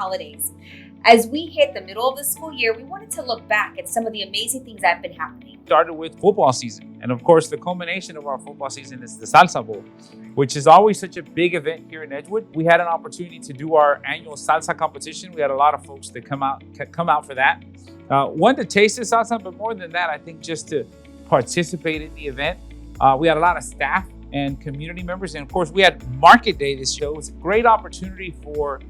holidays. As we hit the middle of the school year, we wanted to look back at some of the amazing things that have been happening. Started with football season. And of course, the culmination of our football season is the Salsa Bowl, which is always such a big event here in Edgewood. We had an opportunity to do our annual salsa competition. We had a lot of folks that come out for that. One, to taste the salsa, but more than that, I think just to participate in the event. We had a lot of staff and community members. And of course, we had Market Day this show. It was a great opportunity for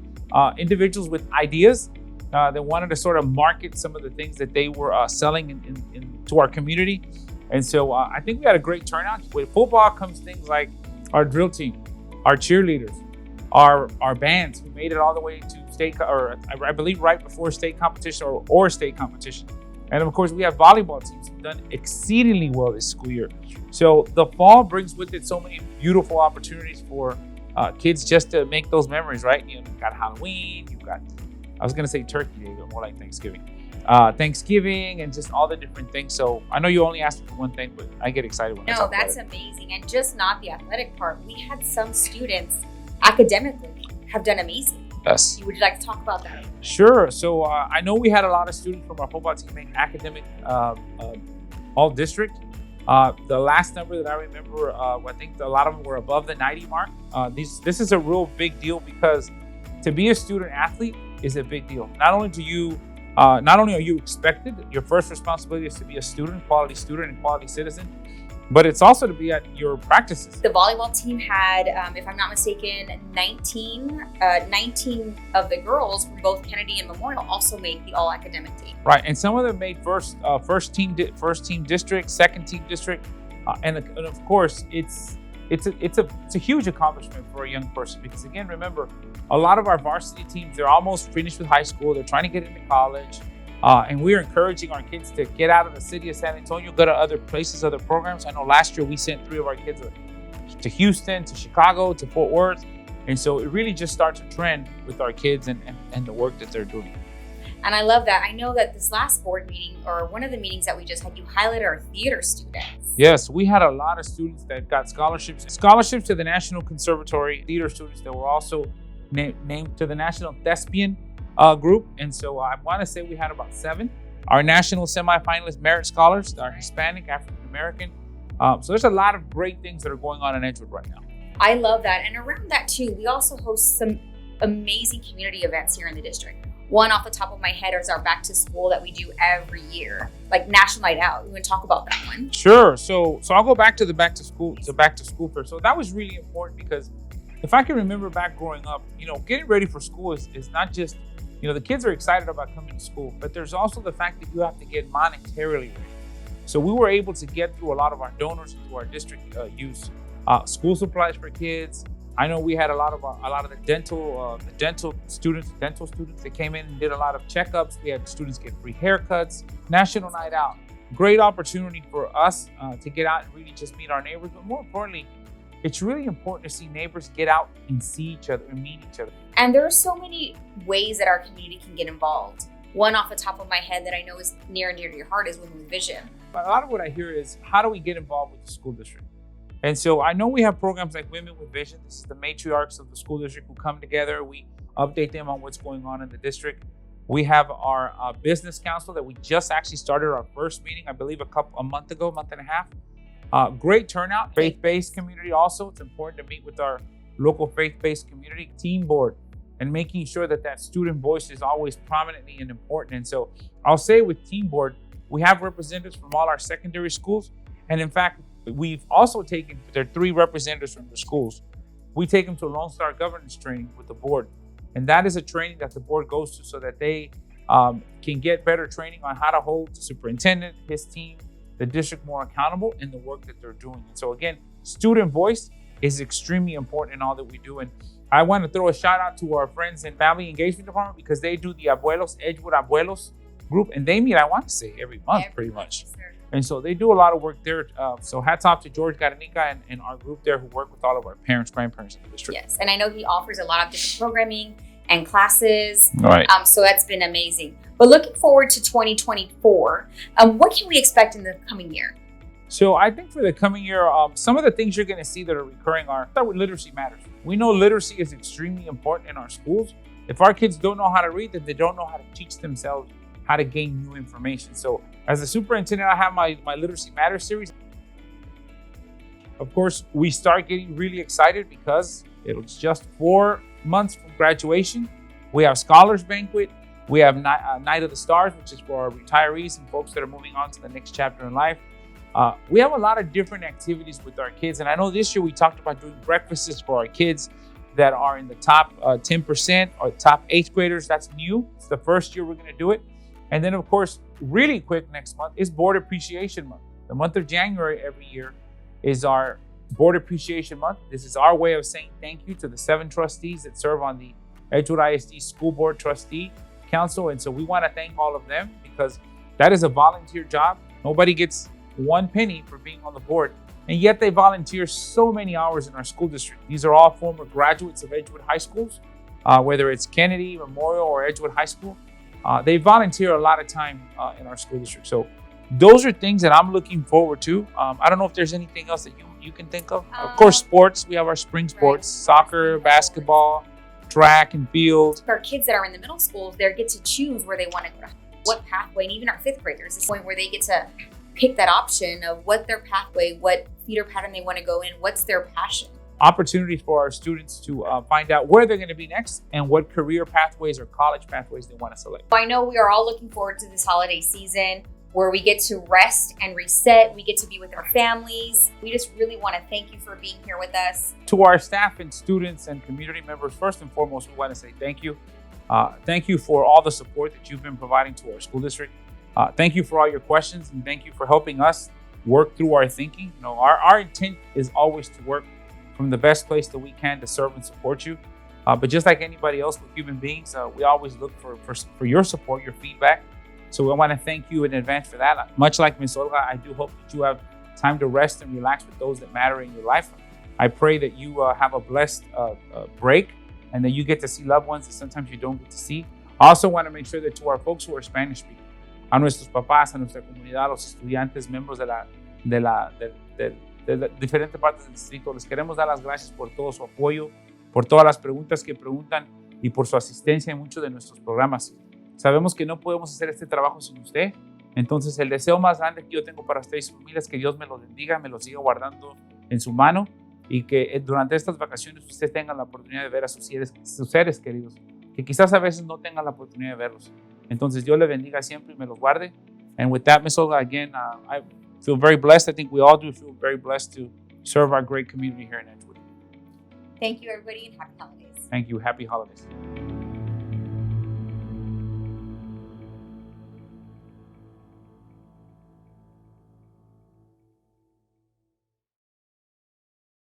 individuals with ideas that wanted to sort of market some of the things that they were selling to our community. And so I think we had a great turnout. With football comes things like our drill team, our cheerleaders, our bands who made it all the way to state, or I believe right before state competition or state competition. And of course, we have volleyball teams who've done exceedingly well this school year. So the fall brings with it so many beautiful opportunities for kids just to make those memories, right? You know, you've got Halloween, you've got, I was gonna say Turkey Day, but more like Thanksgiving. Thanksgiving and just all the different things. So I know you only asked for one thing, but I get excited when I talk about it. No, that's amazing. And just not the athletic part. We had some students academically have done amazing. Yes. Would you like to talk about that? Sure. So I know we had a lot of students from our football team make academic all district. The last number that I remember, I think a lot of them were above the 90 mark. This is a real big deal because to be a student athlete is a big deal. Not only are you expected, your first responsibility is to be a quality student and quality citizen, but it's also to be at your practices. The volleyball team had, if I'm not mistaken, 19 of the girls from both Kennedy and Memorial also made the all academic team. Right, and some of them made first team district, second team district, and of course it's a huge accomplishment for a young person because again, remember, a lot of our varsity teams, they're almost finished with high school, they're trying to get into college. And we're encouraging our kids to get out of the city of San Antonio, go to other places, other programs. I know last year we sent 3 of our kids to Houston, to Chicago, to Fort Worth. And so it really just starts a trend with our kids and the work that they're doing. And I love that. I know that this last board meeting, or one of the meetings that we just had, you highlighted our theater students. Yes, we had a lot of students that got scholarships to the National Conservatory, theater students that were also named to the National Thespian group. And so I want to say we had about 7. Our national semifinalist merit scholars are Hispanic, African American. So there's a lot of great things that are going on in Edgewood right now. I love that. And around that too, we also host some amazing community events here in the district. One off the top of my head is our back to school that we do every year, like National Night Out. We want to talk about that one. Sure. So I'll go back to the back to school fair. So that was really important because if I can remember back growing up, getting ready for school is not just, the kids are excited about coming to school, but there's also the fact that you have to get monetarily ready. So we were able to get through a lot of our donors into our district use school supplies for kids. I know we had a lot of the dental students that came in and did a lot of checkups. We had students get free haircuts. National Night Out, great opportunity for us to get out and really just meet our neighbors. But more importantly, it's really important to see neighbors get out and see each other and meet each other. And there are so many ways that our community can get involved. One off the top of my head that I know is near and dear to your heart is Women with Vision. A lot of what I hear is, how do we get involved with the school district? And so I know we have programs like Women with Vision. This is the matriarchs of the school district who come together. We update them on what's going on in the district. We have our business council that we just actually started our first meeting, I believe a month and a half. Great turnout, faith-based community also. It's important to meet with our local faith-based community. Team board and making sure that student voice is always prominently and important. And so I'll say with team board, we have representatives from all our secondary schools. And in fact, we've also taken their 3 representatives from the schools. We take them to a Lone Star governance training with the board. And that is a training that the board goes to so that they can get better training on how to hold the superintendent, his team, the district more accountable in the work that they're doing. And so again, student voice is extremely important in all that we do. And I want to throw a shout out to our friends in Family Engagement Department because they do the Edgewood Abuelos group. And they meet, I want to say, every month pretty much. And so they do a lot of work there. So hats off to George Garanika and our group there who work with all of our parents, grandparents in the district. Yes, and I know he offers a lot of different programming and classes. Right. So that's been amazing. But looking forward to 2024, what can we expect in the coming year? So I think for the coming year, some of the things you're going to see that are recurring are, start with literacy matters. We know literacy is extremely important in our schools. If our kids don't know how to read, then they don't know how to teach themselves how to gain new information. So as a superintendent, I have my Literacy Matters series. Of course, we start getting really excited because it's just 4 months from graduation. We have Scholars Banquet. We have Night of the Stars, which is for our retirees and folks that are moving on to the next chapter in life. We have a lot of different activities with our kids. And I know this year we talked about doing breakfasts for our kids that are in the top 10% or top 8th graders. That's new. It's the first year we're going to do it. And then, of course, really quick next month is Board Appreciation Month. The month of January every year is our Board Appreciation Month. This is our way of saying thank you to the 7 trustees that serve on the Edgewood ISD School Board Trustee Council. And so we want to thank all of them because that is a volunteer job. Nobody gets 1 penny for being on the board. And yet they volunteer so many hours in our school district. These are all former graduates of Edgewood High Schools, whether it's Kennedy, Memorial, or Edgewood High School. They volunteer a lot of time in our school district. So those are things that I'm looking forward to. I don't know if there's anything else that you can think of. Of course, sports. We have our spring sports, soccer, basketball, track and field. For kids that are in the middle schools, they get to choose where they want to go, what pathway, and even our 5th graders, is the point where they get to pick that option of what their pathway, what feeder pattern they want to go in, what's their passion. Opportunities for our students to find out where they're going to be next and what career pathways or college pathways they want to select. I know we are all looking forward to this holiday season where we get to rest and reset. We get to be with our families. We just really want to thank you for being here with us. To our staff and students and community members, first and foremost, we want to say thank you. Thank you for all the support that you've been providing to our school district. Thank you for all your questions, and thank you for helping us work through our thinking. You know, our intent is always to work from the best place that we can to serve and support you. But just like anybody else with human beings, we always look for your support, your feedback. So I want to thank you in advance for that. Much like Ms. Olga, I do hope that you have time to rest and relax with those that matter in your life. I pray that you have a blessed break and that you get to see loved ones that sometimes you don't get to see. I also want to make sure that to our folks who are Spanish speaking, a nuestros papás, a nuestra comunidad, a los estudiantes, miembros de diferentes partes del distrito, les queremos dar las gracias por todo su apoyo, por todas las preguntas que preguntan y por su asistencia en muchos de nuestros programas. Sabemos que no podemos hacer este trabajo sin usted. Entonces, el deseo más grande que yo tengo para ustedes y su familia es que Dios me los bendiga, me los siga guardando en su mano y que durante estas vacaciones ustedes tengan la oportunidad de ver a sus seres queridos, que quizás a veces no tengan la oportunidad de verlos. Entonces, Dios les bendiga siempre y me los guarde. And with that, Ms. Olga, again, I feel very blessed. I think we all do feel very blessed to serve our great community here in Edgewood. Thank you, everybody, and happy holidays. Thank you. Happy holidays.